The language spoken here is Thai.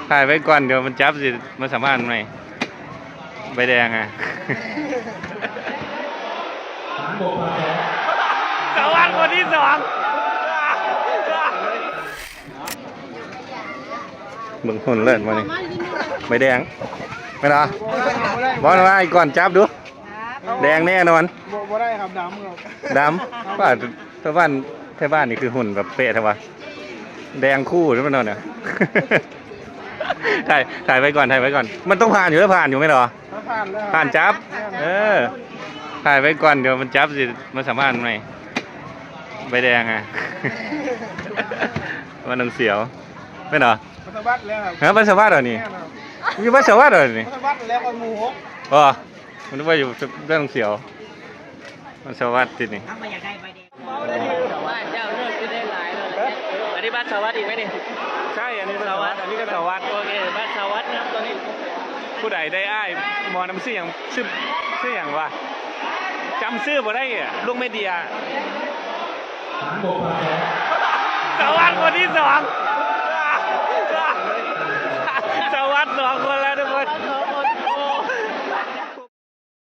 ถ่ายไว้ก่อนเดี๋ยวมันจับสิมาสัมภาษณ์ไหมใบแดงอ่ะสวัสดีคนที่สองมึงหุ่นเลิศมานี่ใบแดงไม่หรอบอลว่าก่อนจับดูแดงแน่นอนบ่ได้ครับดำครับดำว่าถ้าบ้านนี่คือหุ่นแบบเป๊ะใช่ปะแดงคู่หรือเปล่าเนี่ยถ่ายไว้ก่อนมันต้องผ่านอยู่แล้วผ่านอยู่ไม่หรอผ่านจับถ่ายไว้ก่อนเดี๋ยวมันจับสิมาสัมภาษณ์ไหมใบแดงอ่ะมันนังเสียวไม่หรอมันสวัสดิ์แล้วครับมันสวัสดิ์เหรอนี่มีมันสวัสดิ์เหรอนี่มันสวัสดิ์แล้วก็หมูอ๋อมันนึกว่าอยู่เรื่องเสียวมันสวัสดิ์ติดนี่อยากได้ใบแดงชาวบ้านเจ้าเลือกจะได้หลายเลยอันนี้บ้านชาววัดอีกไหมเนี่ยใช่อันนี้ชาววัดอันนี้ก็ชาววัดโอเคบ้านชาววัดนะตอนนี้ผู้ใดได้อ้ายมอน้ำชื่ออย่างวะจำชื่อบ่ได้อ่ะลูกเมเดียสวัสดีคนที่สอง